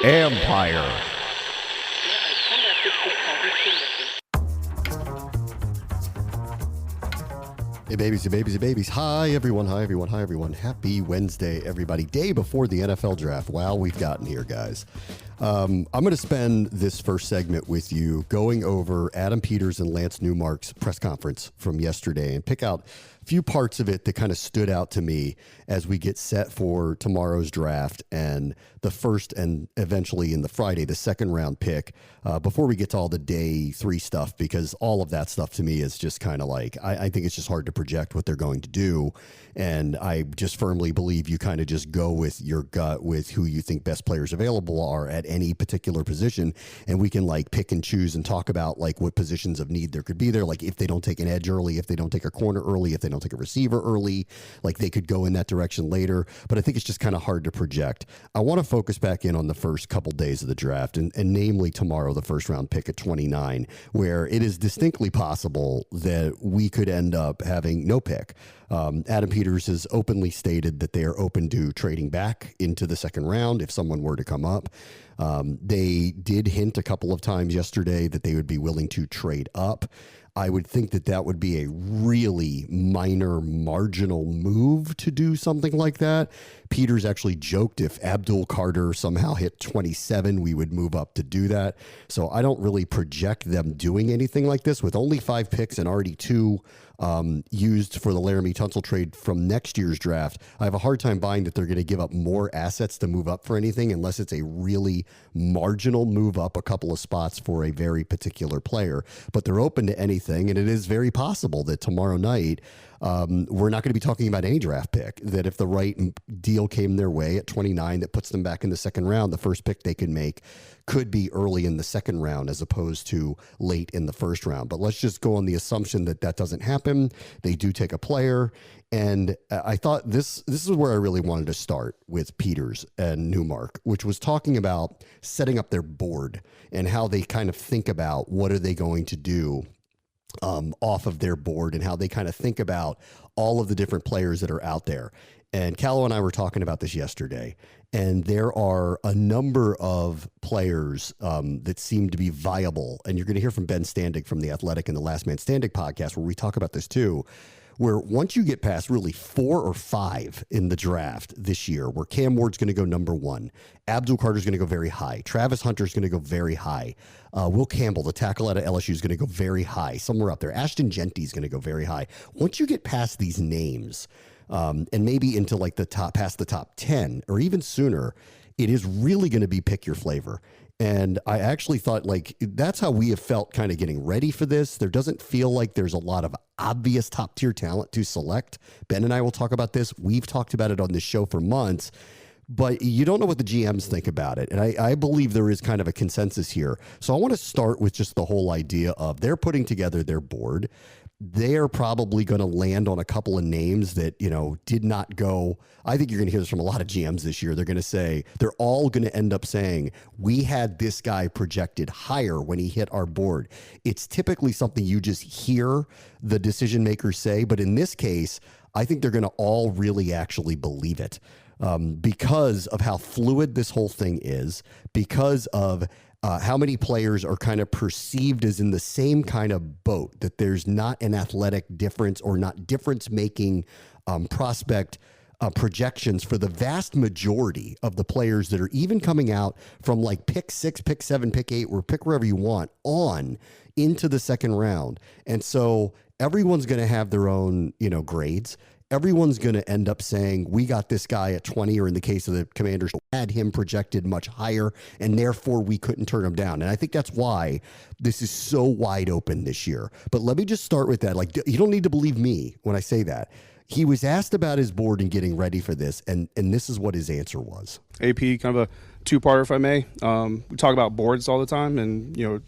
Empire. Hey babies, hey babies, hey babies. Hi everyone, hi everyone, hi everyone. Happy Wednesday, everybody. Day before the NFL draft. Wow, we've gotten here, guys. I'm going to spend this first segment with you going over Adam Peters and Lance Newmark's press conference from yesterday and pick out a few parts of it that kind of stood out to me as we get set for tomorrow's draft and the first and eventually in the Friday, the second round pick, before we get to all the day three stuff, because all of that stuff to me is just kind of like, I think it's just hard to project what they're going to do. And I just firmly believe you kind of just go with your gut with who you think best players available are at any particular position. And we can like pick and choose and talk about like what positions of need there could be there. Like if they don't take an edge early, if they don't take a corner early, if they don't take a receiver early, like they could go in that direction later. But I think it's just kind of hard to project. I want to focus back in on the first couple days of the draft and namely tomorrow, the first round pick at 29, where it is distinctly possible that we could end up having no pick. Adam Peters has openly stated that they are open to trading back into the second round if someone were to come up. They did hint a couple of times yesterday that they would be willing to trade up. I would think that that would be a really minor, marginal move to do something like that. Peters actually joked if Abdul Carter somehow hit 27, we would move up to do that. So I don't really project them doing anything like this with only 5 picks and already 2 used for the Laramie Tunsil trade from next year's draft. I have a hard time buying that they're going to give up more assets to move up for anything unless it's a really marginal move up a couple of spots for a very particular player. But they're open to anything, and it is very possible that tomorrow night we're not going to be talking about any draft pick, that if the right deal came their way at 29 that puts them back in the second round, the first pick they can make could be early in the second round as opposed to late in the first round. But let's just go on the assumption that that doesn't happen. They do take a player. And I thought this is where I really wanted to start with Peters and Newmark, which was talking about setting up their board and how they kind of think about what are they going to do off of their board and how they kind of think about all of the different players that are out there. And Callow and I were talking about this yesterday, and there are a number of players that seem to be viable. And you're going to hear from Ben Standig from The Athletic and the Last Man Standig podcast, where we talk about this too, where once you get past really 4 or 5 in the draft this year, where Cam Ward's going to go number 1, Abdul Carter's going to go very high, Travis Hunter's going to go very high, Will Campbell, the tackle out of LSU, is going to go very high, somewhere up there. Ashton Genty's going to go very high. Once you get past these names, and maybe into like the top, past the top 10 or even sooner, it is really going to be pick your flavor. And I actually thought like that's how we have felt kind of getting ready for this. There doesn't feel like there's a lot of obvious top tier talent to select. Ben and I will talk about this. We've talked about it on this show for months, but you don't know what the GMs think about it. And I believe there is kind of a consensus here. So I want to start with just the whole idea of they're putting together their board. They're probably going to land on a couple of names that, you know, did not go. I think you're going to hear this from a lot of GMs this year. They're going to say, they're all going to end up saying, we had this guy projected higher when he hit our board. It's typically something you just hear the decision makers say. But in this case, I think they're going to all really actually believe it because of how fluid this whole thing is, because of how many players are kind of perceived as in the same kind of boat, that there's not an athletic difference or not difference-making prospect projections for the vast majority of the players that are even coming out from like pick 6, pick 7, pick 8, or pick wherever you want on into the second round. And so everyone's going to have their own, you know, grades. Everyone's going to end up saying, we got this guy at 20, or in the case of the Commanders, had him projected much higher, and therefore we couldn't turn him down. And I think that's why this is so wide open this year. But let me just start with that. Like, you don't need to believe me when I say that. He was asked about his board and getting ready for this, and this is what his answer was. AP, kind of a two-parter, if I may. We talk about boards all the time, and, you know,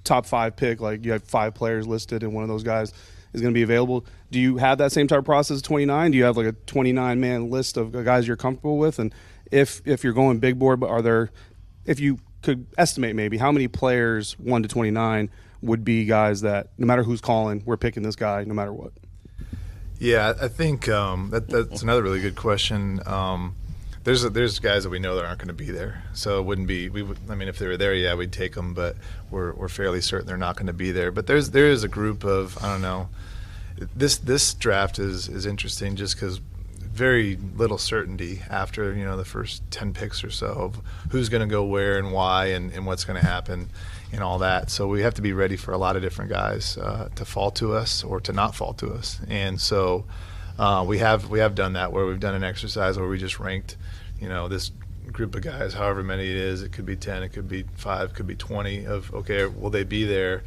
top 5 pick, like you have 5 players listed, and one of those guys is going to be available. Do you have that same type of process at 29? Do you have like a 29-man list of guys you're comfortable with? And if you're going big board, are there, if you could estimate maybe how many players 1 to 29 would be guys that no matter who's calling, we're picking this guy no matter what? Yeah, I think that's another really good question. there's guys that we know that aren't going to be there, so it wouldn't be. I mean, if they were there, yeah, we'd take them, but we're fairly certain they're not going to be there. But there is a group of, I don't know. This draft is interesting just because very little certainty after the first 10 picks or so of who's going to go where and why and what's going to happen and all that. So we have to be ready for a lot of different guys to fall to us or to not fall to us. And so we have done that, where we've done an exercise where we just ranked this group of guys, however many it is. It could be 10, it could be 5, it could be 20 of, okay, will they be there?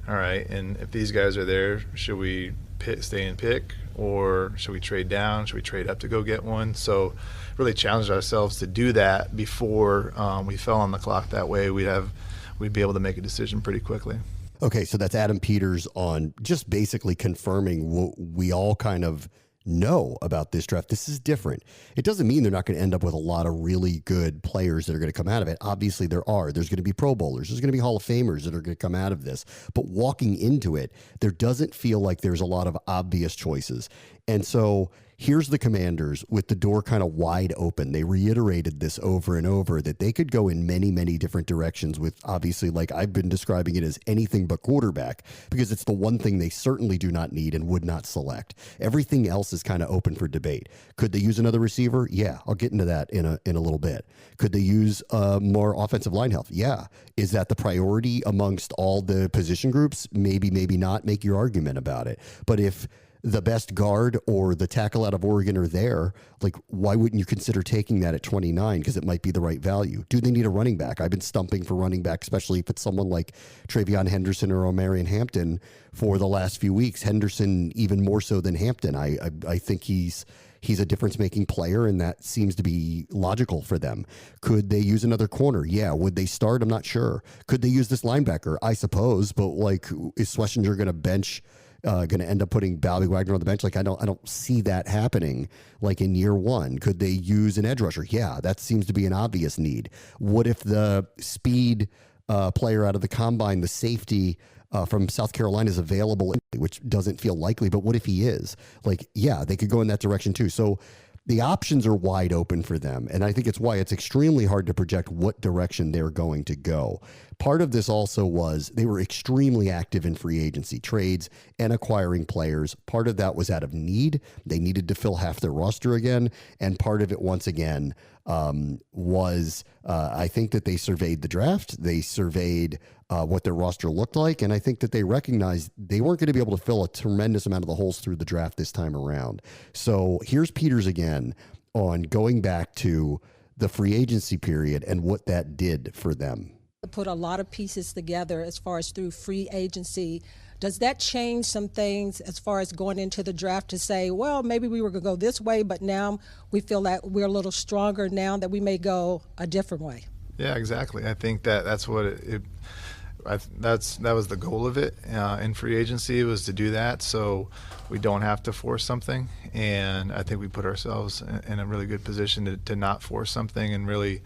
All right, and if these guys are there, should we stay and pick, or should we trade down? Should we trade up to go get one? So really challenged ourselves to do that before we fell on the clock. That way we'd be able to make a decision pretty quickly. Okay, so that's Adam Peters on just basically confirming what we all kind of know about this draft. This is different. It doesn't mean they're not going to end up with a lot of really good players that are going to come out of it. Obviously, there's going to be Pro Bowlers. There's going to be Hall of Famers that are going to come out of this. But walking into it, there doesn't feel like there's a lot of obvious choices. And so here's the Commanders with the door kind of wide open. They reiterated this over and over, that they could go in many, many different directions with, obviously, like I've been describing it, as anything but quarterback, because it's the one thing they certainly do not need and would not select. Everything else is kind of open for debate. Could they use another receiver? Yeah, I'll get into that in a little bit. Could they use more offensive line help? Yeah. Is that the priority amongst all the position groups? Maybe, maybe not. Make your argument about it. But if the best guard or the tackle out of Oregon are there, like, why wouldn't you consider taking that at 29? Because it might be the right value. Do they need a running back? I've been stumping for running back, especially if it's someone like Travion Henderson or Omarion Hampton for the last few weeks. Henderson even more so than Hampton. I think he's a difference-making player, and that seems to be logical for them. Could they use another corner? Yeah. Would they start? I'm not sure. Could they use this linebacker? I suppose, but like, is Schlesinger going to bench? Going to end up putting Bobby Wagner on the bench? Like, I don't see that happening. Like in year one, could they use an edge rusher? Yeah, that seems to be an obvious need. What if the speed player out of the combine, the safety from South Carolina, is available, which doesn't feel likely, but what if he is? Like, yeah, they could go in that direction too. So the options are wide open for them, and I think it's why it's extremely hard to project what direction they're going to go. Part of this also was they were extremely active in free agency trades and acquiring players. Part of that was out of need. They needed to fill half their roster again, and part of it, once again, was I think that they surveyed the draft. They surveyed what their roster looked like, and I think that they recognized they weren't going to be able to fill a tremendous amount of the holes through the draft this time around. So here's Peters again on going back to the free agency period and what that did for them. Put a lot of pieces together as far as through free agency. Does that change some things as far as going into the draft to say, well, maybe we were going to go this way, but now we feel that we're a little stronger now that we may go a different way? Yeah, exactly. I think that's what that was the goal of it in free agency, was to do that, so we don't have to force something. And I think we put ourselves in a really good position to not force something, and really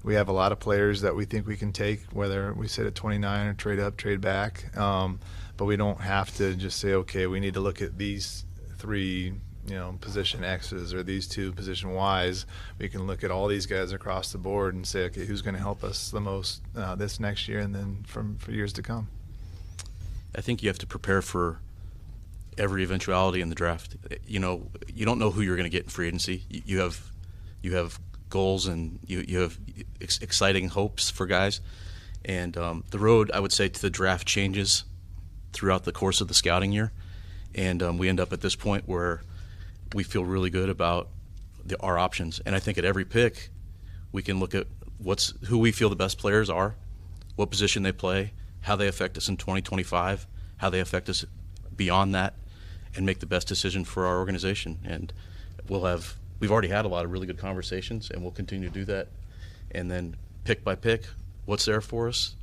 we have a lot of players that we think we can take, whether we sit at 29 or trade up, trade back. But we don't have to just say, okay, we need to look at these three, position X's or these two position Y's. We can look at all these guys across the board and say, okay, who's going to help us the most this next year and then for years to come. I think you have to prepare for every eventuality in the draft. You don't know who you're going to get in free agency. You have goals, and you have exciting hopes for guys. And the road, I would say, to the draft changes throughout the course of the scouting year. And we end up at this point where we feel really good about our options. And I think at every pick, we can look at who we feel the best players are, what position they play, how they affect us in 2025, how they affect us beyond that, and make the best decision for our organization. And we've already had a lot of really good conversations, and we'll continue to do that. And then pick by pick, what's there for us?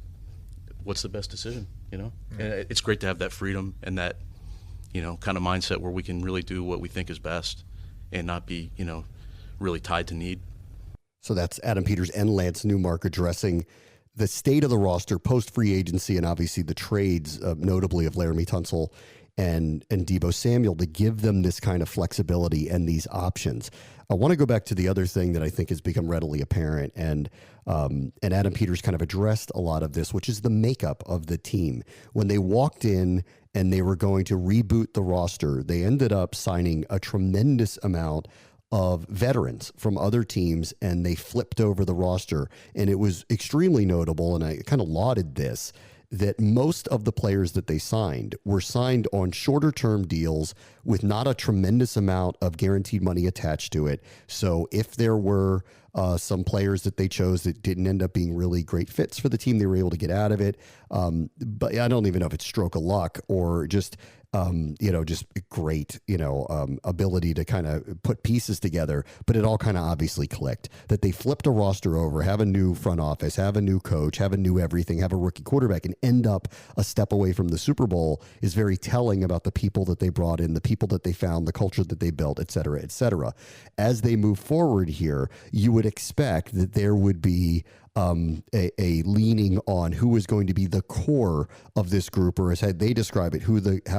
What's the best decision? And it's great to have that freedom and that, kind of mindset where we can really do what we think is best and not be, really tied to need. So that's Adam Peters and Lance Newmark addressing the state of the roster post free agency, and obviously the trades, notably of Laramie Tunsil and Deebo Samuel to give them this kind of flexibility and these options. I want to go back to the other thing that I think has become readily apparent, and Adam Peters kind of addressed a lot of this, which is the makeup of the team. When they walked in and they were going to reboot the roster, they ended up signing a tremendous amount of veterans from other teams, and they flipped over the roster. And it was extremely notable, and I kind of lauded this, that most of the players that they signed were signed on shorter term deals with not a tremendous amount of guaranteed money attached to it. So if there were some players that they chose that didn't end up being really great fits for the team, they were able to get out of it. But I don't even know if it's stroke of luck or just just great, ability to kind of put pieces together, but it all kind of obviously clicked that they flipped a roster over, have a new front office, have a new coach, have a new everything, have a rookie quarterback, and end up a step away from the Super Bowl is very telling about the people that they brought in, the people that they found, the culture that they built, et cetera, et cetera. As they move forward here, you would expect that there would be a leaning on who is going to be the core of this group, or as they describe it,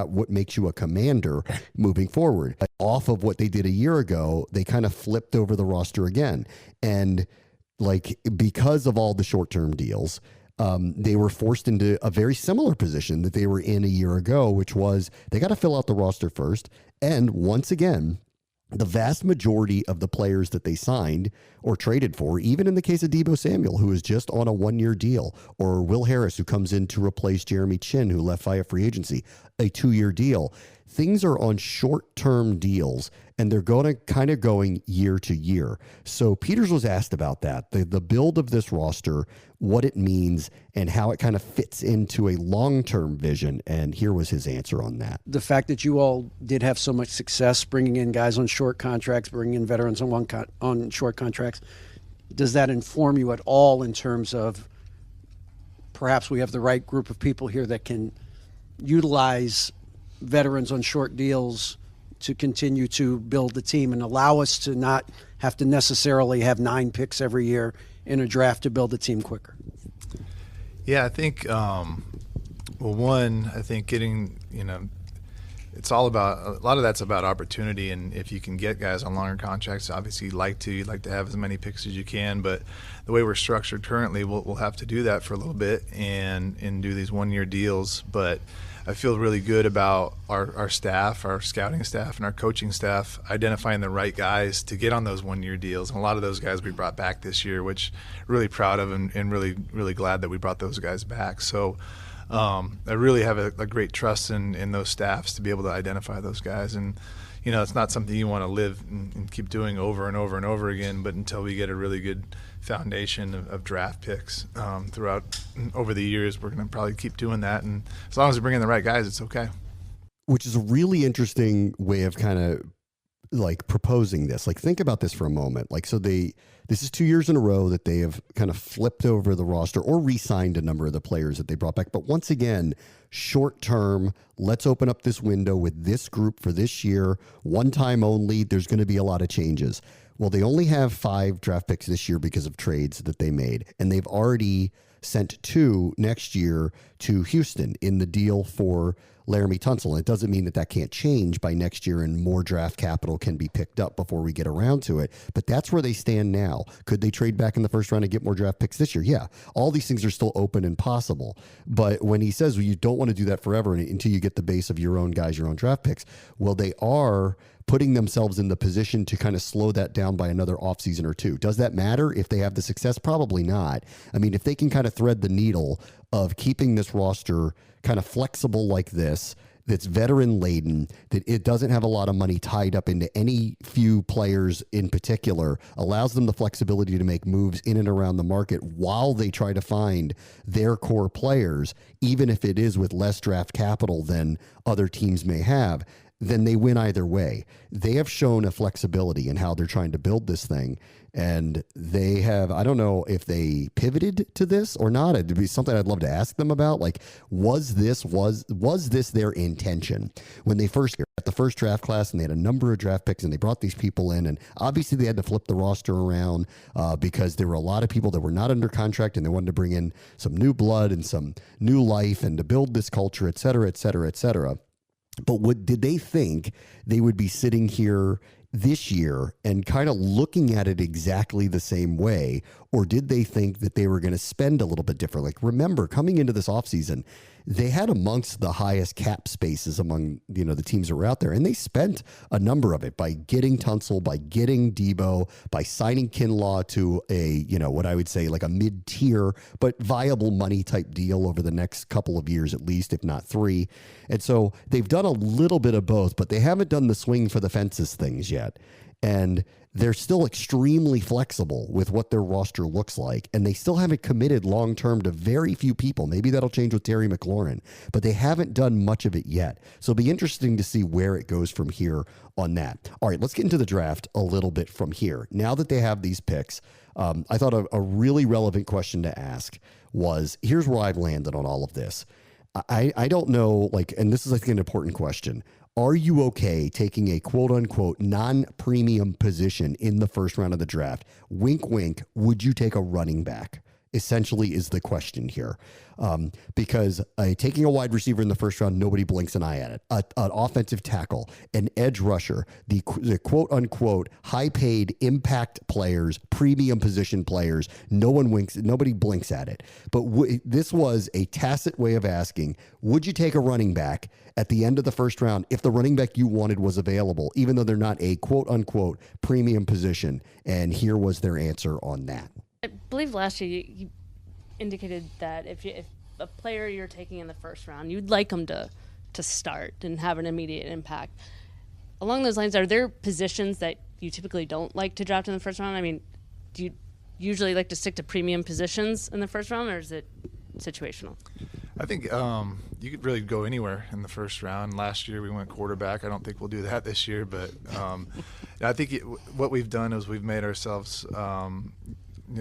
what makes you a commander moving forward. Off of what they did a year ago, they kind of flipped over the roster again. And because of all the short-term deals, they were forced into a very similar position that they were in a year ago, which was they got to fill out the roster first. And once again, the vast majority of the players that they signed or traded for, even in the case of Deebo Samuel, who is just on a 1-year deal, or Will Harris, who comes in to replace Jeremy Chin, who left via free agency, a 2-year deal. Things are on short-term deals, and they're going year to year. So Peters was asked about that, the build of this roster, what it means, and how it kind of fits into a long-term vision. And here was his answer on that. The fact that you all did have so much success bringing in guys on short contracts, bringing in veterans on short contracts, does that inform you at all in terms of perhaps we have the right group of people here that can utilize veterans on short deals to continue to build the team and allow us to not have to necessarily have 9 picks every year in a draft to build the team quicker? Yeah, I think, I think getting, it's all about, a lot of that's about opportunity. And if you can get guys on longer contracts, obviously you'd like to have as many picks as you can. But the way we're structured currently, we'll have to do that for a little bit and do these 1-year deals. But I feel really good about our staff, our scouting staff, and our coaching staff identifying the right guys to get on those 1-year deals. And a lot of those guys we brought back this year, which really proud of and really, really glad that we brought those guys back. So I really have a great trust in those staffs to be able to identify those guys. And, it's not something you want to live and keep doing over and over and over again, but until we get a really good foundation of draft picks throughout over the years, we're going to probably keep doing that. And as long as we bring in the right guys, it's okay. Which is a really interesting way of kind of proposing this. Think about this for a moment. This is 2 years in a row that they have kind of flipped over the roster or re-signed a number of the players that they brought back. But once again, short term, let's open up this window with this group for this year, one time only. There's going to be a lot of changes. Well, they only have 5 draft picks this year because of trades that they made, and they've already sent 2 next year to Houston in the deal for Laramie Tunsil. It doesn't mean that can't change by next year and more draft capital can be picked up before we get around to it. But that's where they stand now. Could they trade back in the first round and get more draft picks this year? Yeah. All these things are still open and possible. But when he says, well, you don't want to do that forever until you get the base of your own guys, your own draft picks, well, they are putting themselves in the position to kind of slow that down by another offseason or 2. Does that matter if they have the success? Probably not. I mean, if they can kind of thread the needle of keeping this roster kind of flexible like this, that's veteran laden, that it doesn't have a lot of money tied up into any few players in particular, allows them the flexibility to make moves in and around the market while they try to find their core players, even if it is with less draft capital than other teams may have, then they win either way. They have shown a flexibility in how they're trying to build this thing. And they have, I don't know if they pivoted to this or not. It'd be something I'd love to ask them about. Was this their intention when they first at the first draft class and they had a number of draft picks and they brought these people in, and obviously they had to flip the roster around because there were a lot of people that were not under contract and they wanted to bring in some new blood and some new life and to build this culture, et cetera, et cetera, et cetera. But did they think they would be sitting here this year and kind of looking at it exactly the same way? Or did they think that they were going to spend a little bit different? Like, remember, coming into this offseason, they had amongst the highest cap spaces among, the teams that were out there. And they spent a number of it by getting Tunsil, by getting Debo, by signing Kinlaw to a, what I would say like a mid-tier, but viable money type deal over the next couple of years, at least, if not 3. And so they've done a little bit of both, but they haven't done the swing for the fences things yet. And they're still extremely flexible with what their roster looks like. And they still haven't committed long-term to very few people. Maybe that'll change with Terry McLaurin, but they haven't done much of it yet. So it'll be interesting to see where it goes from here on that. All right, let's get into the draft a little bit from here. Now that they have these picks, I thought a really relevant question to ask was, here's where I've landed on all of this. I don't know, and this is, I think, an important question. Are you okay taking a quote-unquote non-premium position in the first round of the draft? Wink, wink, would you take a running back? Essentially is the question here. Because taking a wide receiver in the first round, nobody blinks an eye at it. An offensive tackle, an edge rusher, the quote-unquote high-paid impact players, premium position players, nobody blinks at it. But this was a tacit way of asking, would you take a running back at the end of the first round if the running back you wanted was available, even though they're not a quote-unquote premium position? And here was their answer on that. I believe last year you indicated that if a player you're taking in the first round, you'd like them to start and have an immediate impact. Along those lines, are there positions that you typically don't like to draft in the first round? I mean, do you usually like to stick to premium positions in the first round, or is it situational? I think you could really go anywhere in the first round. Last year we went quarterback. I don't think we'll do that this year, but I think what we've done is we've made ourselves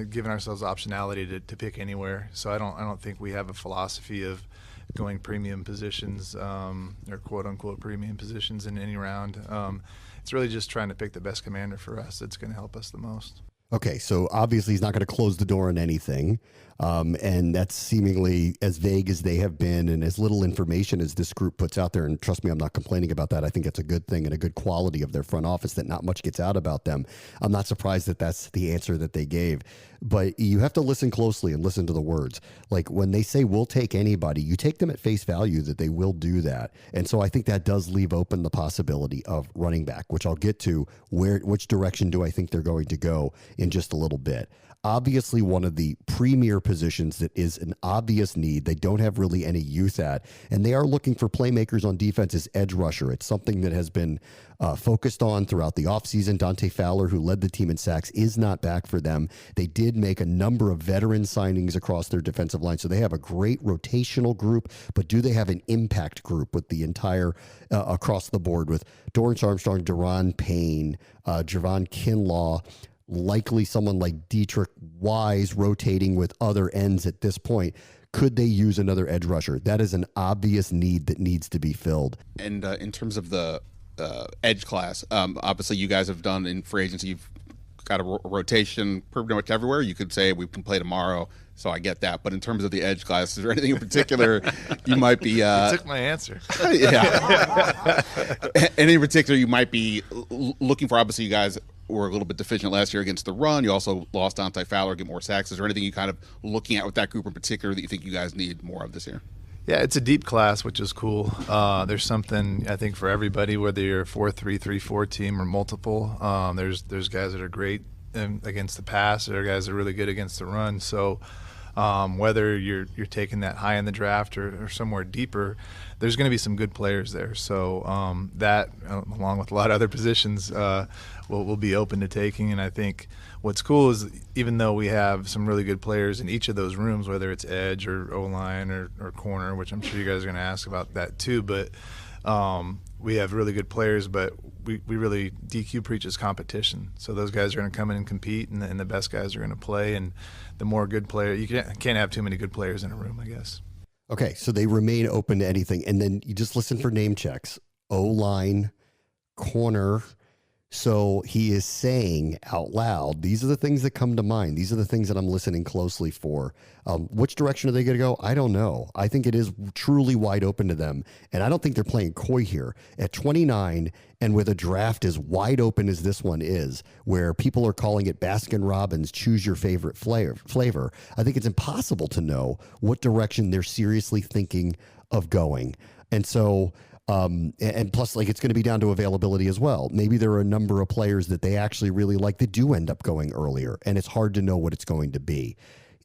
given ourselves optionality to pick anywhere. So I don't think we have a philosophy of going premium positions or quote unquote premium positions in any round. It's really just trying to pick the best commander for us that's going to help us the most. Okay, so obviously he's not going to close the door on anything, and that's seemingly as vague as they have been and as little information as this group puts out there. And trust me, I'm not complaining about that. I think it's a good thing and a good quality of their front office that not much gets out about them. I'm not surprised that that's the answer that they gave. But you have to listen closely and listen to the words. Like when they say we'll take anybody, you take them at face value that they will do that. And so I think that does leave open the possibility of running back, which I'll get to which direction do I think they're going to go in just a little bit. Obviously, one of the premier positions that is an obvious need. They don't have really any youth at, and they are looking for playmakers on defense as edge rusher. It's something that has been focused on throughout the offseason. Dante Fowler, who led the team in sacks, is not back for them. They did make a number of veteran signings across their defensive line, so they have a great rotational group, but do they have an impact group with the entire across the board with Dorrance Armstrong, Deron Payne, Javon Kinlaw, likely someone like Dietrich Wise rotating with other ends at this point? Could they use another edge rusher? That is an obvious need that needs to be filled. And in terms of the edge class, obviously you guys have done in free agency, you've got a rotation pretty much everywhere. You could say we can play tomorrow, so I get that. But in terms of the edge class, is there anything in particular you might be... You took my answer. Yeah. Any in particular you might be looking for? Obviously you guys were a little bit deficient last year against the run. You also lost Dante Fowler, get more sacks. Is there anything you kind of looking at with that group in particular that you think you guys need more of this year? Yeah, it's a deep class, which is cool. There's something, I think, for everybody, whether you're a 4-3, 3-4 team or multiple. There's guys that are great against the pass. There are guys that are really good against the run. So whether you're taking that high in the draft or somewhere deeper, there's going to be some good players there. So that, along with a lot of other positions, we'll be open to taking. And I think what's cool is even though we have some really good players in each of those rooms, whether it's edge or O-line or corner, which I'm sure you guys are going to ask about that too, but we have really good players, but we really, DQ preaches competition. So those guys are going to come in and compete, and the best guys are going to play. And the more good player, you can't have too many good players in a room, I guess. Okay, so they remain open to anything. And then you just listen for name checks. O-line, corner, So he is saying out loud, these are the things that come to mind. These are the things that I'm listening closely for. Which direction are they going to go? I don't know. I think it is truly wide open to them. And I don't think they're playing coy here. At 29, and with a draft as wide open as this one is, where people are calling it Baskin Robbins, choose your favorite flavor, I think it's impossible to know what direction they're seriously thinking of going. And so... and plus, like, it's going to be down to availability as well. Maybe there are a number of players that they actually really like that do end up going earlier, and it's hard to know what it's going to be.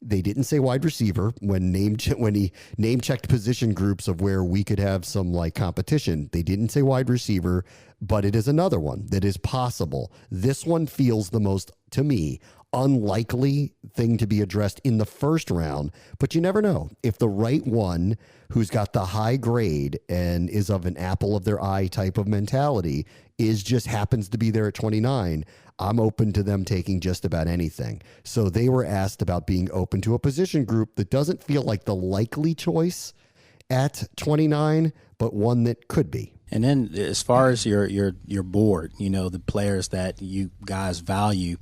They didn't say wide receiver when he name checked position groups of where we could have some like competition. They didn't say wide receiver, but it is another one that is possible. This one feels the most, to me, unlikely thing to be addressed in the first round, but you never know. If the right one who's got the high grade and is of an apple of their eye type of mentality just happens to be there at 29, I'm open to them taking just about anything. So they were asked about being open to a position group that doesn't feel like the likely choice at 29, but one that could be. And then as far as your board, the players that you guys value,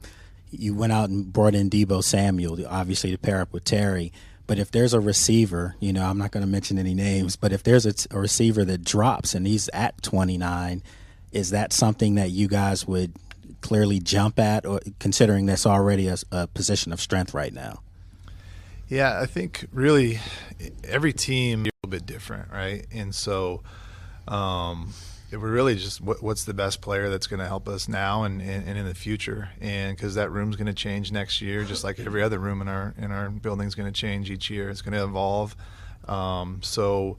you went out and brought in Deebo Samuel, obviously to pair up with Terry. But if there's a receiver, I'm not going to mention any names, but if there's a receiver that drops and he's at 29, is that something that you guys would clearly jump at, or considering that's already a position of strength right now? Yeah, I think really every team is a little bit different, right? And so it would really just what's the best player that's going to help us now and in the future, and because that room's going to change next year, just like every other room in our building is going to change each year. It's going to evolve. So,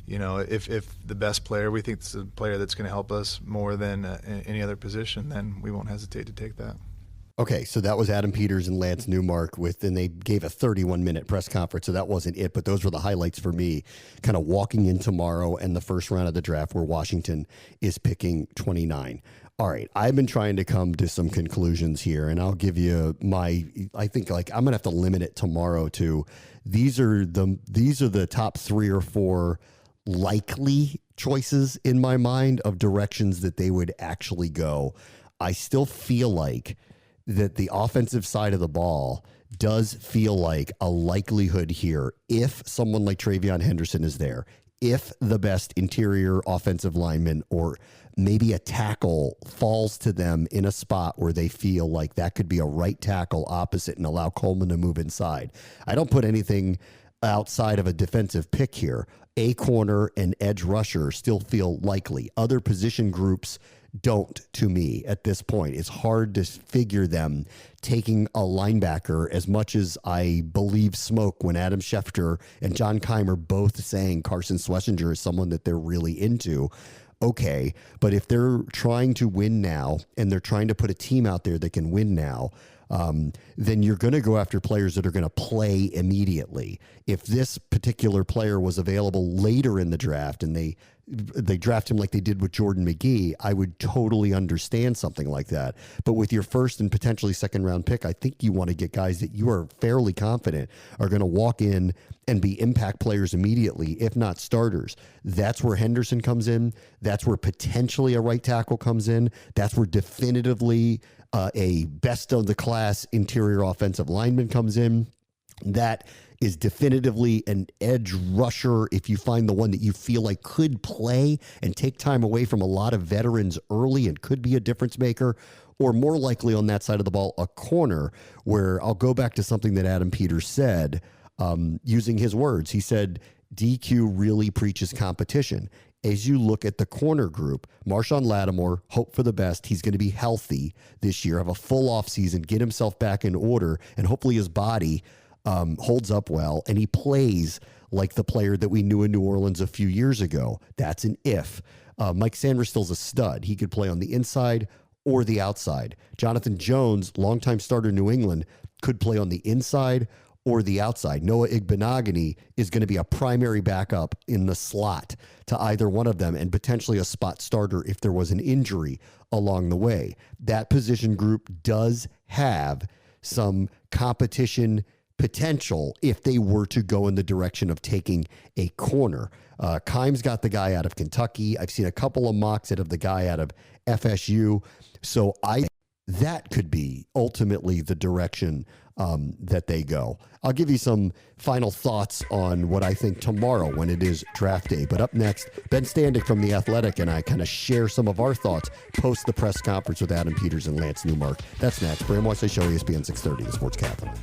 if the best player we think is the player that's going to help us more than any other position, then we won't hesitate to take that. Okay, so that was Adam Peters and Lance Newmark and they gave a 31-minute press conference, so that wasn't it, but those were the highlights for me, kind of walking in tomorrow and the first round of the draft where Washington is picking 29. All right, I've been trying to come to some conclusions here, and I'll give you I think like I'm going to have to limit it tomorrow to these are the top 3 or 4 likely choices in my mind of directions that they would actually go. I still feel like that the offensive side of the ball does feel like a likelihood here if someone like Travion Henderson is there, if the best interior offensive lineman or maybe a tackle falls to them in a spot where they feel like that could be a right tackle opposite and allow Coleman to move inside. I don't put anything outside of a defensive pick here. A corner and edge rusher still feel likely. Other position groups don't, to me, at this point. It's hard to figure them taking a linebacker as much as I believe smoke when Adam Schefter and John Keimer both saying Carson Schlesinger is someone that they're really into. Okay, but if they're trying to win now and they're trying to put a team out there that can win now, then you're going to go after players that are going to play immediately. If this particular player was available later in the draft and they draft him like they did with Jordan McGee, I would totally understand something like that. But with your first and potentially second round pick, I think you want to get guys that you are fairly confident are going to walk in and be impact players immediately, if not starters. That's where Henderson comes in. That's where potentially a right tackle comes in. That's where definitively a best of the class interior offensive lineman comes in. That is definitively an edge rusher if you find the one that you feel like could play and take time away from a lot of veterans early and could be a difference maker, or more likely on that side of the ball, a corner, where I'll go back to something that Adam Peters said, using his words. He said, DQ really preaches competition. As you look at the corner group, Marshawn Lattimore, hope for the best. He's going to be healthy this year, have a full offseason, get himself back in order, and hopefully his body holds up well, and he plays like the player that we knew in New Orleans a few years ago. That's an if. Mike Sanders-Still's a stud. He could play on the inside or the outside. Jonathan Jones, longtime starter in New England, could play on the inside or the outside. Noah Igbenogany is going to be a primary backup in the slot to either one of them and potentially a spot starter if there was an injury along the way. That position group does have some competition potential if they were to go in the direction of taking a corner. Kimes got the guy out of Kentucky. I've seen a couple of mocks that have the guy out of FSU. So that could be ultimately the direction that they go. I'll give you some final thoughts on what I think tomorrow when it is draft day. But up next, Ben Standig from The Athletic and I kind of share some of our thoughts post the press conference with Adam Peters and Lance Newmark. That's next. Bram Wesley Show, ESPN 630, the Sports Capital.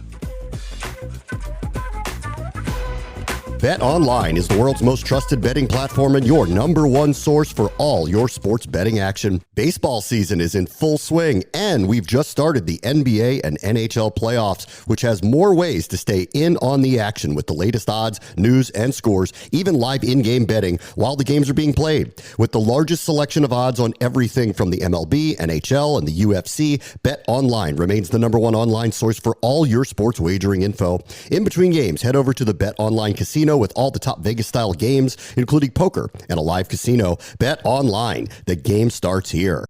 Bet Online is the world's most trusted betting platform and your number one source for all your sports betting action. Baseball season is in full swing, and we've just started the NBA and NHL playoffs, which has more ways to stay in on the action with the latest odds, news, and scores, even live in-game betting while the games are being played. With the largest selection of odds on everything from the MLB, NHL, and the UFC, Bet Online remains the number one online source for all your sports wagering info. In between games, head over to the Bet Online Casino with all the top Vegas-style games, including poker and a live casino. Bet Online. The game starts here.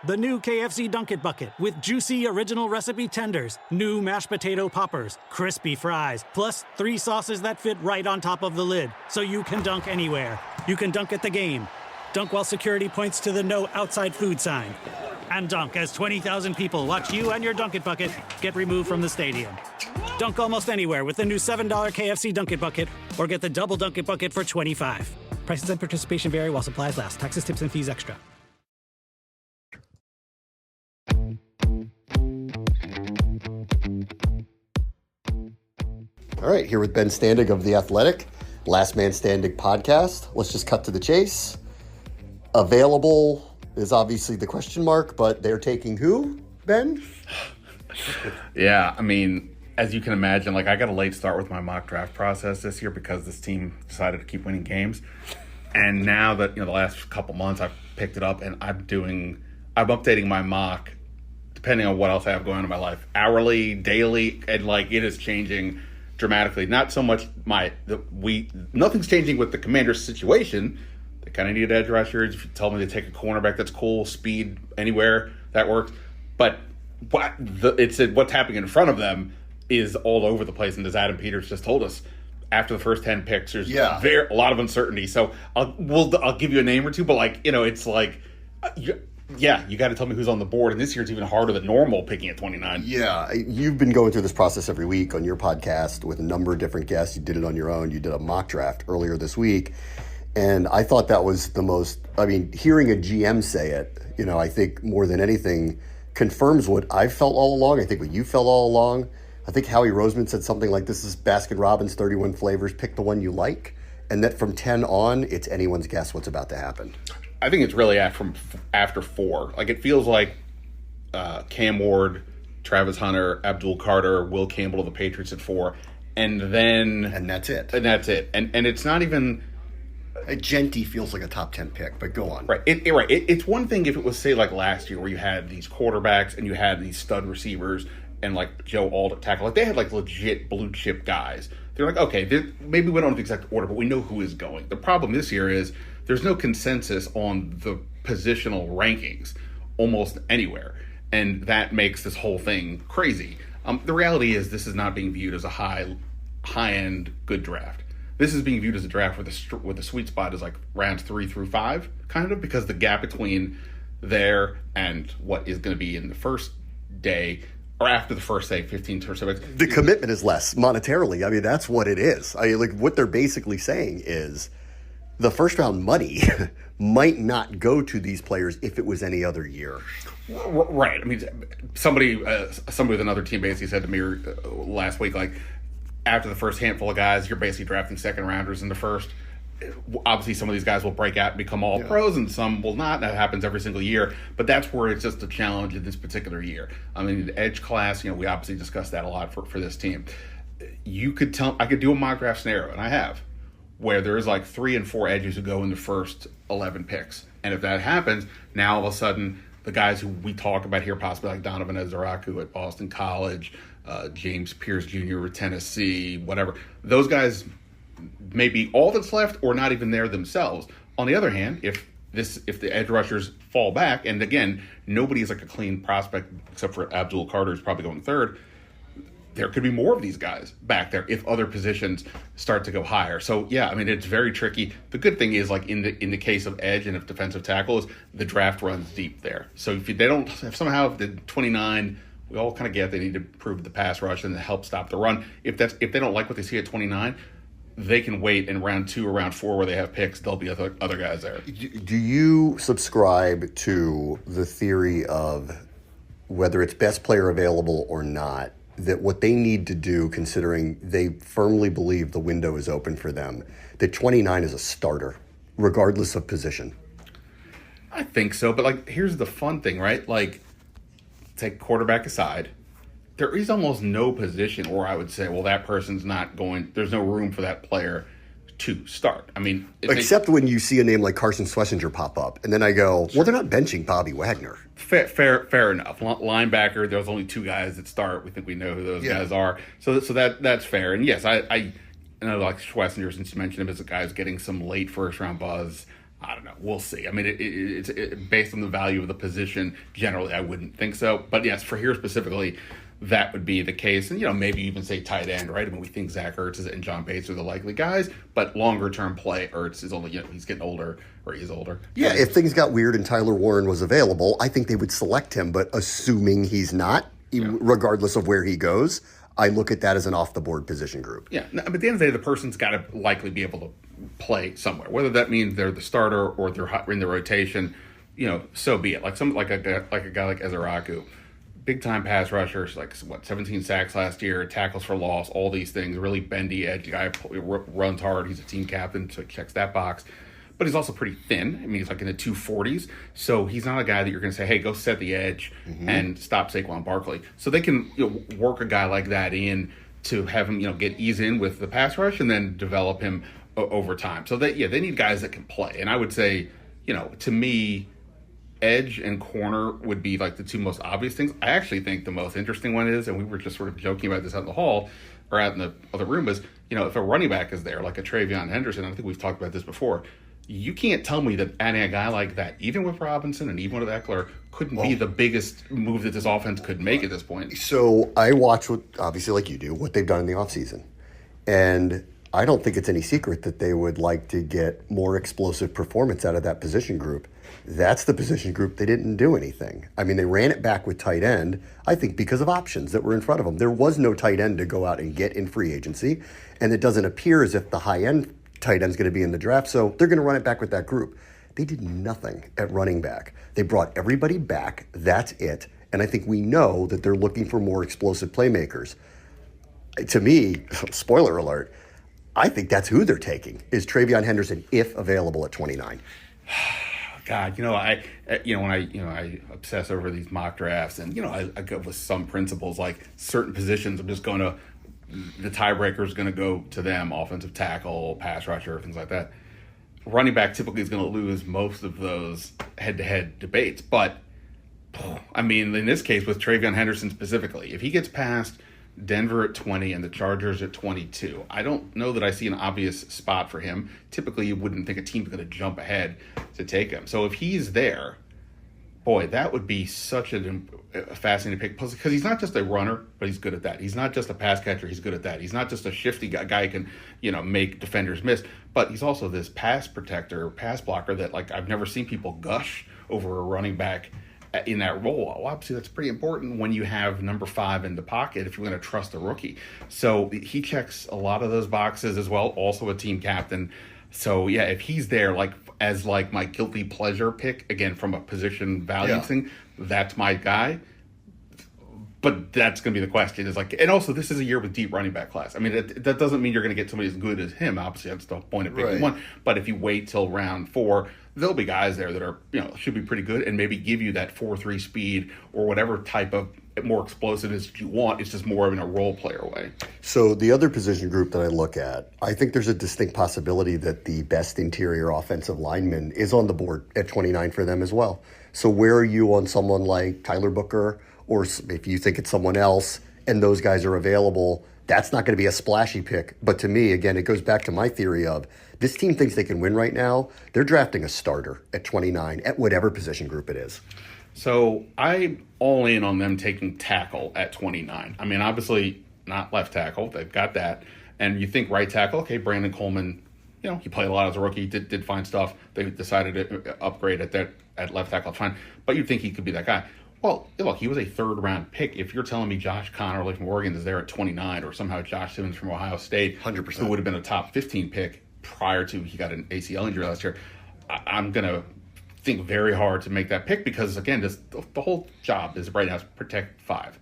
The new KFC Dunk It Bucket with juicy original recipe tenders, new mashed potato poppers, crispy fries, plus 3 sauces that fit right on top of the lid, so you can dunk anywhere. You can dunk at the game, dunk while security points to the no outside food sign, and dunk as 20,000 people watch you and your Dunk It Bucket get removed from the stadium. Dunk almost anywhere with the new $7 KFC Dunk It Bucket, or get the double Dunk It Bucket for $25. Prices and participation vary while supplies last. Taxes, tips, and fees extra. All right, here with Ben Standig of The Athletic, Last Man Standig podcast. Let's just cut to the chase. Available is obviously the question mark, but they're taking who, Ben? Yeah, I mean, as you can imagine, like I got a late start with my mock draft process this year because this team decided to keep winning games. And now that, the last couple months I've picked it up and I'm updating my mock depending on what else I have going on in my life, hourly, daily, and like it is changing dramatically. Not so much nothing's changing with the Commanders' situation. They kind of need edge rushers. If you tell me to take a cornerback, that's cool. Speed anywhere, that works. But what's happening in front of them is all over the place. And as Adam Peters just told us, after the first 10 picks, there's a lot of uncertainty. So I'll give you a name or two, but it's like, you got to tell me who's on the board. And this year it's even harder than normal picking at 29. Yeah, you've been going through this process every week on your podcast with a number of different guests. You did it on your own. You did a mock draft earlier this week. And I thought that was hearing a GM say it, I think more than anything confirms what I've felt all along. I think what you felt all along. I think Howie Roseman said something like, this is Baskin-Robbins, 31 flavors, pick the one you like. And that from 10 on, it's anyone's guess what's about to happen. I think it's really after 4. Like, it feels like Cam Ward, Travis Hunter, Abdul Carter, Will Campbell of the Patriots at 4. And that's it. And it's not even... Genty feels like a top 10 pick, but go on. Right. It's one thing if it was, say, like last year where you had these quarterbacks and you had these stud receivers and like Joe Alt at tackle. Like they had like legit blue chip guys. They're like, okay, maybe we don't have the exact order, but we know who is going. The problem this year is there's no consensus on the positional rankings almost anywhere. And that makes this whole thing crazy. The reality is this is not being viewed as a high-end good draft. This is being viewed as a draft where the sweet spot is like rounds 3 through 5, kind of, because the gap between there and what is going to be in the first day or after the first, say, 15 or so. The commitment is less monetarily. I mean, that's what it is. What they're basically saying is the first round money might not go to these players if it was any other year. Right. I mean, somebody with another team basically said to me last week, like, after the first handful of guys, you're basically drafting second rounders in the first. Obviously, some of these guys will break out and become all pros, and some will not. That happens every single year. But that's where it's just a challenge in this particular year. I mean, the edge class, we obviously discussed that a lot for this team. I could do a mock draft scenario, and I have, where there's like 3 and 4 edges who go in the first 11 picks. And if that happens, now all of a sudden, the guys who we talk about here, possibly like Donovan Ezaraku at Boston College, James Pierce Jr. at Tennessee, whatever. Those guys may be all that's left or not even there themselves. On the other hand, if the edge rushers fall back, and again, nobody is like a clean prospect except for Abdul Carter, who's probably going third, there could be more of these guys back there if other positions start to go higher. So yeah, I mean, it's very tricky. The good thing is, like in the case of edge and if defensive tackle is, the draft runs deep there. So if somehow the 29, we all kind of get they need to improve the pass rush and help stop the run. If they don't like what they see at 29, they can wait in round 2 or round 4 where they have picks. There'll be other guys there. Do you subscribe to the theory of whether it's best player available or not, that what they need to do, considering they firmly believe the window is open for them, that 29 is a starter, regardless of position? I think so, but like, here's the fun thing, right? Like, take quarterback aside, there is almost no position where I would say, well, that person's not going, there's no room for that player to start. I mean, except when you see a name like Carson Schlesinger pop up, and then I go, well, they're not benching Bobby Wagner. Fair enough. Linebacker, there's only 2 guys that start. We think we know who those guys are. So that's fair. And yes, I know, like Schlesinger, since you mentioned him as a guy who's getting some late first round buzz. I don't know. We'll see. I mean, it's based on the value of the position. Generally, I wouldn't think so. But yes, for here specifically, that would be the case. And, maybe even say tight end, right? I mean, we think Zach Ertz and John Bates are the likely guys, but longer term play, Ertz is only, he's getting older, or he's older. Yeah, if things got weird and Tyler Warren was available, I think they would select him, but assuming he's not, regardless of where he goes, I look at that as an off the board position group. Yeah, but at the end of the day, the person's got to likely be able to play somewhere, whether that means they're the starter or they're in the rotation, so be it. Like a guy like Ezeraku, big time pass rushers, like 17 sacks last year, tackles for loss, all these things, really bendy edge guy, runs hard. He's a team captain, so he checks that box. But he's also pretty thin. I mean, he's like in the 240s. So he's not a guy that you're going to say, hey, go set the edge and stop Saquon Barkley. So they can work a guy like that in to have him, get ease in with the pass rush and then develop him over time. So they need guys that can play. And I would say, to me, edge and corner would be like the 2 most obvious things. I actually think the most interesting one is, and we were just sort of joking about this out in the hall or out in the other room, is, if a running back is there, like a Travion Henderson, I think we've talked about this before, you can't tell me that adding a guy like that, even with Robinson and even with Eckler, couldn't be the biggest move that this offense could make at this point. So I watch, obviously like you do, what they've done in the offseason. And I don't think it's any secret that they would like to get more explosive performance out of that position group. That's the position group they didn't do anything. I mean, they ran it back with tight end, I think because of options that were in front of them. There was no tight end to go out and get in free agency, and it doesn't appear as if the high-end tight end's going to be in the draft, so they're going to run it back with that group. They did nothing at running back. They brought everybody back. That's it. And I think we know that they're looking for more explosive playmakers. To me, spoiler alert, I think that's who they're taking, is Travion Henderson, if available at 29. God, when I obsess over these mock drafts, and I go with some principles, like certain positions, I'm just going to, the tiebreaker is going to go to them: offensive tackle, pass rusher, things like that. Running back typically is going to lose most of those head-to-head debates, but I mean, in this case with Travion Henderson specifically, if he gets past Denver at 20 and the Chargers at 22, I don't know that I see an obvious spot for him. Typically, you wouldn't think a team's going to jump ahead to take him. So if he's there, boy, that would be such a fascinating pick, because he's not just a runner, but he's good at that. He's not just a pass catcher, he's good at that. He's not just a shifty guy who can, make defenders miss, but he's also this pass protector, pass blocker that, like, I've never seen people gush over a running back in that role. Well, obviously, that's pretty important when you have number 5 in the pocket if you're going to trust a rookie. So he checks a lot of those boxes as well, also a team captain. So, yeah, if he's there, as my guilty pleasure pick, again, from a position value thing, that's my guy. But that's going to be the question. And also, this is a year with deep running back class. I mean, that doesn't mean you're going to get somebody as good as him. Obviously, that's the point of picking one. But if you wait till round 4, there'll be guys there that are, should be pretty good and maybe give you that 4.3 speed or whatever type of more explosiveness that you want. It's just more in a role player way. So the other position group that I look at, I think there's a distinct possibility that the best interior offensive lineman is on the board at 29 for them as well. So where are you on someone like Tyler Booker, or if you think it's someone else and those guys are available? That's not going to be a splashy pick. But to me, again, it goes back to my theory of this team thinks they can win right now. They're drafting a starter at 29 at whatever position group it is. So I'm all in on them taking tackle at 29. I mean, obviously, not left tackle. They've got that. And you think right tackle, okay, Brandon Coleman, he played a lot as a rookie, did fine stuff. They decided to upgrade at left tackle, fine. But you'd think he could be that guy. Well, look, he was a third-round pick. If you're telling me Josh Connerly from Oregon is there at 29, or somehow Josh Simmons from Ohio State, 100%, who would have been a top 15 pick prior to he got an ACL injury last year, I'm going to think very hard to make that pick because, again, the whole job is right now is protect 5.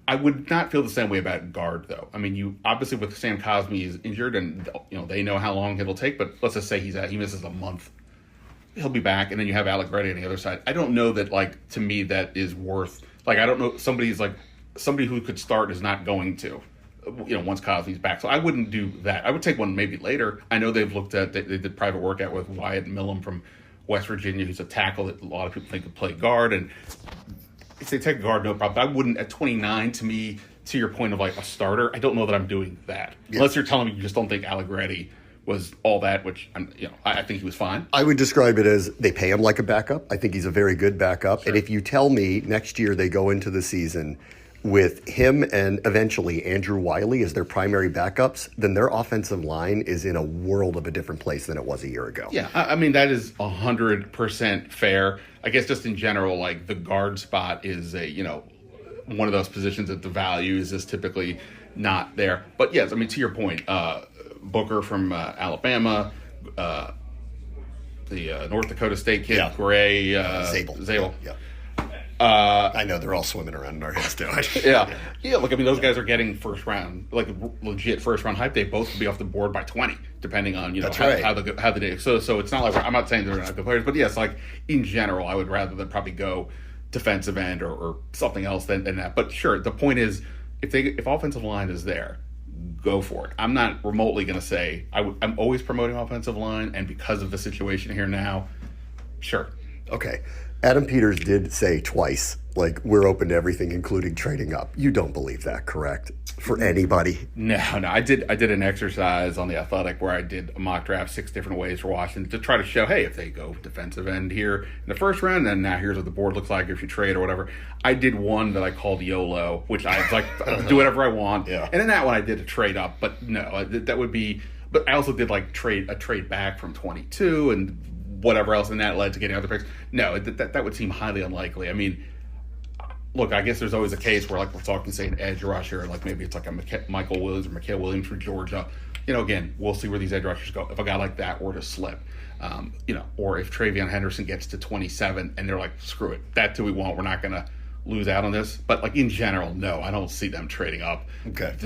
I would not feel the same way about guard, though. I mean, you obviously with Sam Cosmi is injured, and they know how long it'll take. But let's just say he misses a month, he'll be back, and then you have Alec Reddy on the other side. I don't know that, to me, that is worth. I don't know somebody who could start is not going to. Once Cosmi's back, so I wouldn't do that. I would take one maybe later. I know they've looked at they did private workout with Wyatt Millum from West Virginia, who's a tackle that a lot of people think could play guard, and if they take guard, no problem. I wouldn't at 29. To me, to your point of a starter, I don't know that I'm doing that unless you're telling me you just don't think Alec Reddy was all that, which I think he was fine. I would describe it as they pay him like a backup. I think he's a very good backup. Sure. And if you tell me next year they go into the season with him and eventually Andrew Wiley as their primary backups, then their offensive line is in a world of a different place than it was a year ago. Yeah, I mean, that is 100% fair. I guess just in general, the guard spot is one of those positions that the value is just typically not there. But yes, I mean, to your point, Booker from Alabama, the North Dakota State kid, Gray, Zabel. Yeah. I know they're all swimming around in our heads too. Yeah. Look, I mean, those guys are getting first round, legit first round hype. They both could be off the board by 20, depending on how the day. So it's not I'm not saying they're not good players, but yes, in general, I would rather than probably go defensive end or something else than that. But sure, the point is, if offensive line is there, go for it. I'm not remotely going to say I'm always promoting offensive line, and because of the situation here now, sure. Okay. Adam Peters did say twice, we're open to everything, including trading up. You don't believe that, correct? For anybody? No. I did an exercise on The Athletic where I did a mock draft 6 different ways for Washington to try to show, hey, if they go defensive end here in the first round, then now here's what the board looks like if you trade or whatever. I did one that I called YOLO, which I was do whatever I want. Yeah. And in that one, I did a trade up, but no, that would be. But I also did a trade back from 22 and whatever else, and that led to getting other picks. No, that would seem highly unlikely. I mean, look, I guess there's always a case where we're talking, say, an edge rusher, maybe it's a Michael Williams or Mikael Williams from Georgia. Again, we'll see where these edge rushers go. If a guy like that were to slip, or if Travion Henderson gets to 27 and they're like, screw it, that's who we want. We're not going to lose out on this. But in general, no, I don't see them trading up. Okay.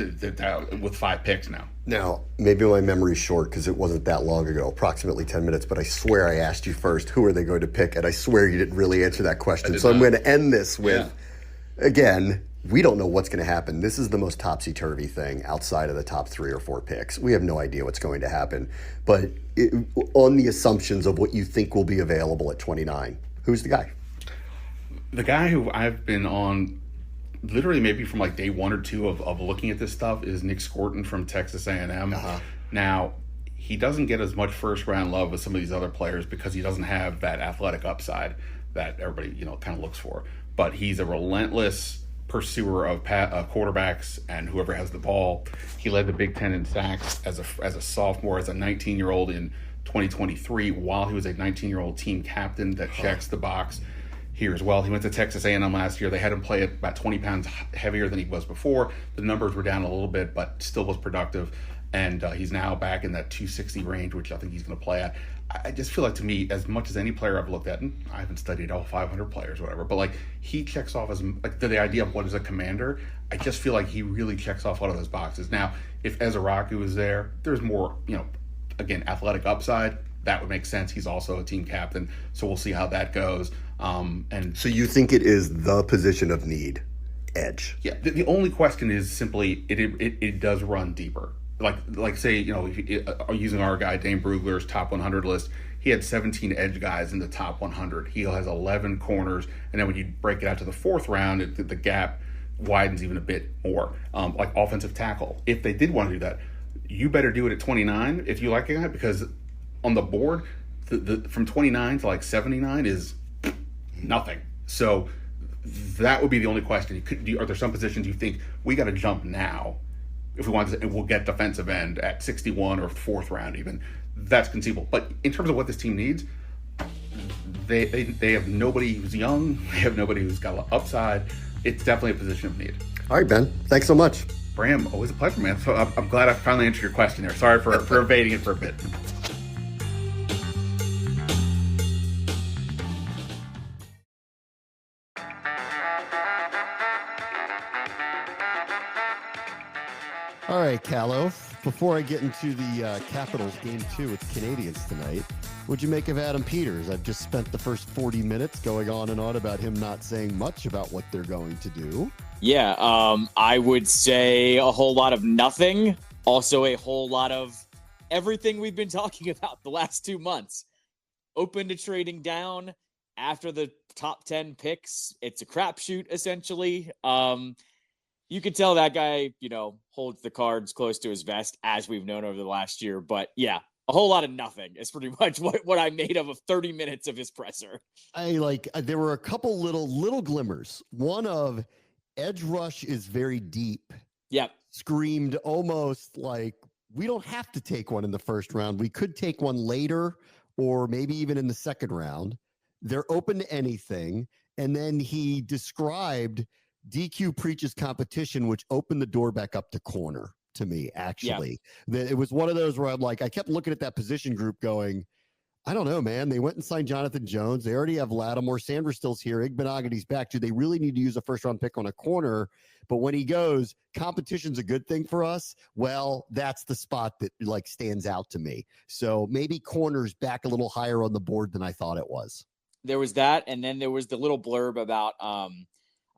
With 5 picks now. Now, maybe my memory's short because it wasn't that long ago, approximately 10 minutes, but I swear I asked you first, who are they going to pick? And I swear you didn't really answer that question. So I'm going to end this with, again, we don't know what's going to happen. This is the most topsy-turvy thing outside of the top 3 or 4 picks. We have no idea what's going to happen. But on the assumptions of what you think will be available at 29, who's the guy? The guy who I've been on literally maybe from day 1 or 2 of looking at this stuff is Nick Scorton from Texas A&M. Uh-huh. Now, he doesn't get as much first-round love as some of these other players because he doesn't have that athletic upside that everybody kind of looks for. But he's a relentless pursuer of quarterbacks and whoever has the ball. He led the Big Ten in sacks as a sophomore, as a 19-year-old in 2023, while he was a 19-year-old team captain. That checks the box here as well. He went to Texas A&M last year. They had him play at about 20 pounds heavier than he was before. The numbers were down a little bit, but still was productive. And he's now back in that 260 range, which I think he's going to play at. I just feel to me, as much as any player I've looked at, and I haven't studied all 500 players or whatever, but he checks off as the idea of what is a commander. I just feel he really checks off one of those boxes. Now, if Ezeraku is there, there's more, again, athletic upside. That would make sense. He's also a team captain, so we'll see how that goes. And so you think it is the position of need, edge? Yeah. The only question is simply it does run deeper. Say, using our guy Dane Brugler's top 100 list, he had 17 edge guys in the top 100. He has 11 corners, and then when you break it out to the 4th round, the gap widens even a bit more. Offensive tackle, if they did want to do that, you better do it at 29 if you like that, because on the board, the from 29 to 79 is nothing. So that would be the only question. Are there some positions you think we got to jump now if we want to, and we'll get defensive end at 61 or fourth round even? That's conceivable. But in terms of what this team needs, they have nobody who's young. They have nobody who's got upside. It's definitely a position of need. All right, Ben. Thanks so much. Bram, always a pleasure, man. So I'm glad I finally answered your question there. Sorry for evading it for a bit. All right, Callow. Before I get into the Capitals game 2 with the Canadians tonight, what'd you make of Adam Peters? I've just spent the first 40 minutes going on and on about him not saying much about what they're going to do. Yeah, I would say a whole lot of nothing. Also a whole lot of everything we've been talking about the last 2 months. Open to trading down after the top 10 picks. It's a crapshoot, essentially. You could tell that guy, holds the cards close to his vest, as we've known over the last year. But yeah, a whole lot of nothing is pretty much what I made of 30 minutes of his presser. There were a couple little glimmers. One of edge rush is very deep. Yep. Screamed almost like we don't have to take one in the first round. We could take one later or maybe even in the second round. They're open to anything. And then he described DQ preaches competition, which opened the door back up to corner to me, actually. Yeah. It was one of those where I kept looking at that position group going, I don't know, man. They went and signed Jonathan Jones. They already have Lattimore. Sanders here. Igbenogany's back. Do they really need to use a first-round pick on a corner? But when he goes, competition's a good thing for us. Well, that's the spot that stands out to me. So maybe corner's back a little higher on the board than I thought it was. There was that, and then there was the little blurb about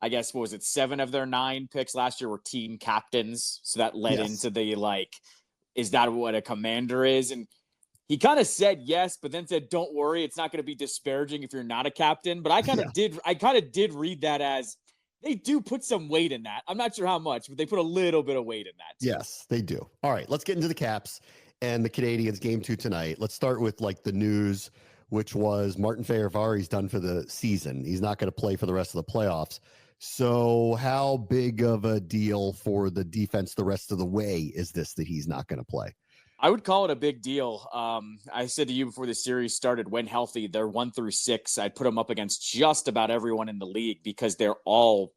I guess, 7 of their 9 picks last year were team captains. So that led into the, is that what a commander is? And he kind of said yes, but then said, don't worry, it's not going to be disparaging if you're not a captain. But I kind of did read that as they do put some weight in that. I'm not sure how much, but they put a little bit of weight in that too. Yes, they do. All right, let's get into the Caps and the Canadians game 2 tonight. Let's start with the news, which was Martin Fehervari's done for the season. He's not going to play for the rest of the playoffs. So how big of a deal for the defense the rest of the way is this that he's not going to play? I would call it a big deal. I said to you before the series started, when healthy, they're 1 through 6. I'd put them up against just about everyone in the league because they're all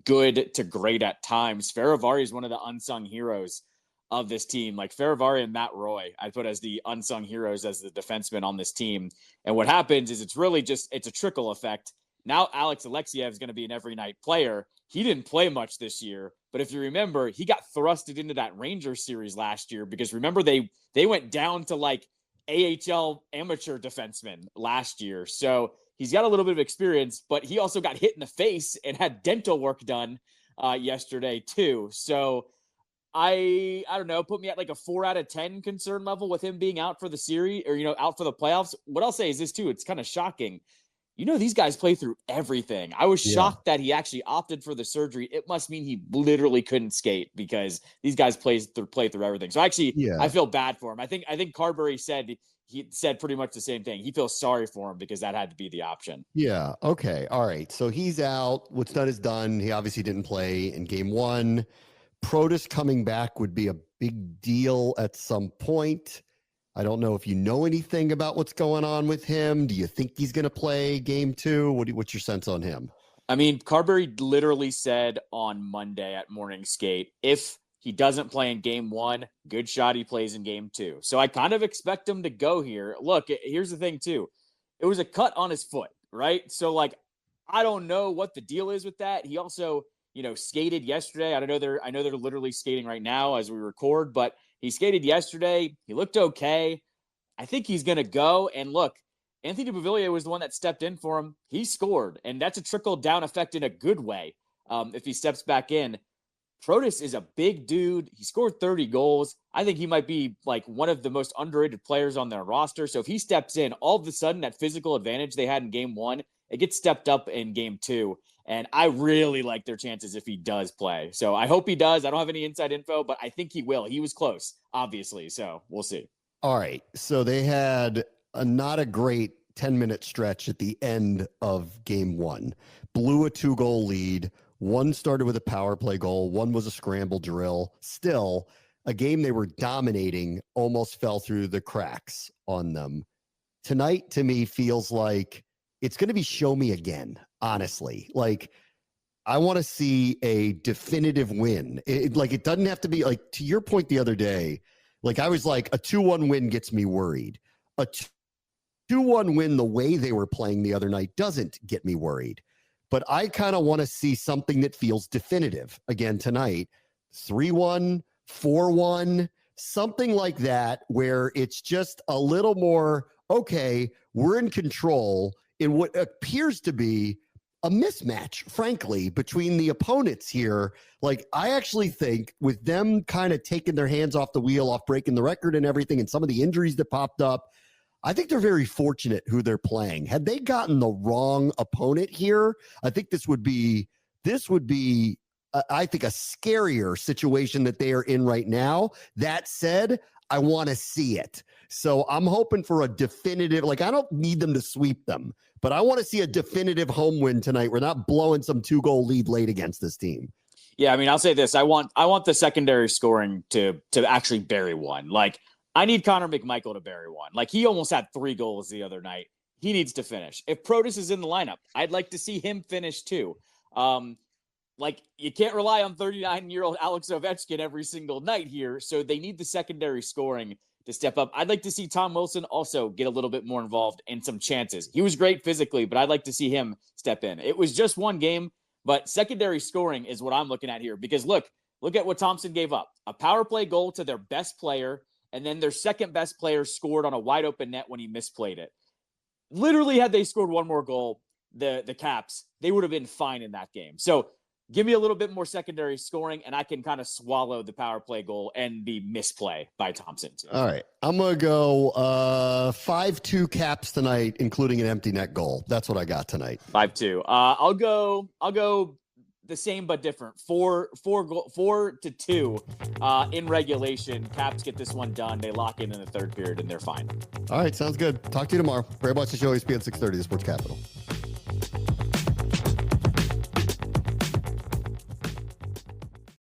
good to great at times. Fehervary is one of the unsung heroes of this team. Fehervary and Matt Roy, I'd put as the unsung heroes as the defensemen on this team. And what happens is it's a trickle effect. Now Alex Alexiev is going to be an every night player. He didn't play much this year, but if you remember, he got thrusted into that Rangers series last year because remember they went down to AHL amateur defensemen last year. So he's got a little bit of experience, but he also got hit in the face and had dental work done yesterday too. So I don't know, put me at a 4 out of 10 concern level with him being out for the series or, out for the playoffs. What I'll say is this too. It's kind of shocking. These guys play through everything. I was shocked that he actually opted for the surgery. It must mean he literally couldn't skate because these guys play through everything. So actually, I feel bad for him. I think Carberry said pretty much the same thing. He feels sorry for him because that had to be the option. Yeah. Okay. All right. So he's out. What's done is done. He obviously didn't play in game 1. Protas coming back would be a big deal at some point. I don't know if you know anything about what's going on with him. Do you think he's going to play game 2? What's your sense on him? I mean, Carberry literally said on Monday at morning skate, if he doesn't play in game 1, good shot he plays in game 2. So I kind of expect him to go here. Look, here's the thing too. It was a cut on his foot, right? So I don't know what the deal is with that. He also, skated yesterday. I know they're literally skating right now as we record, but he skated yesterday. He looked okay. I think he's going to go. And look, Anthony Beauvillier was the one that stepped in for him. He scored, and that's a trickle-down effect in a good way if he steps back in. Protas is a big dude. He scored 30 goals. I think he might be one of the most underrated players on their roster. So if he steps in, all of a sudden that physical advantage they had in game 1, it gets stepped up in game 2. And I really like their chances if he does play. So I hope he does. I don't have any inside info, but I think he will. He was close, obviously. So we'll see. All right. So they had not a great 10-minute stretch at the end of game one. Blew a 2-goal lead. One started with a power play goal. One was a scramble drill. Still, a game they were dominating almost fell through the cracks on them. Tonight, to me, feels like it's going to be show me again, honestly. Like, I want to see a definitive win. It doesn't have to be, like, to your point the other day, like, I was like, a 2-1 win gets me worried. A 2-1 win the way they were playing the other night doesn't get me worried. But I kind of want to see something that feels definitive again tonight. 3-1, 4-1, something like that, where it's just a little more, okay, we're in control in what appears to be a mismatch, frankly, between the opponents here. Like, I actually think with them kind of taking their hands off the wheel, off breaking the record and everything, and some of the injuries that popped up, I think they're very fortunate who they're playing. Had they gotten the wrong opponent here, I think this would be, I think, a scarier situation that they are in right now. That said, I want to see it. So I'm hoping for a definitive, like, I don't need them to sweep them, but I want to see a definitive home win tonight. We're not blowing some 2-goal lead late against this team. Yeah, I mean, I'll say this. I want the secondary scoring to actually bury one. Like, I need Connor McMichael to bury one. Like, he almost had 3 goals the other night. He needs to finish. If Protas is in the lineup, I'd like to see him finish too. Like, you can't rely on 39-year-old Alex Ovechkin every single night here, so they need the secondary scoring to step up. I'd like to see Tom Wilson also get a little bit more involved in some chances. He was great physically, but I'd like to see him step in. It was just one game, but secondary scoring is what I'm looking at here, because look at what Thompson gave up. A power play goal to their best player, and then their second best player scored on a wide open net when he misplayed it. Literally, had they scored one more goal, the Caps, they would have been fine in that game. So give me a little bit more secondary scoring, and I can kind of swallow the power play goal and the misplay by Thompson too. All right. I'm going to go 5-2 Caps tonight, including an empty net goal. That's what I got tonight. 5-2. I'll go the same but different. 4-2 in regulation. Caps get this one done. They lock in the third period, and they're fine. All right. Sounds good. Talk to you tomorrow. Very much the show, ESPN 630, the Sports Capital.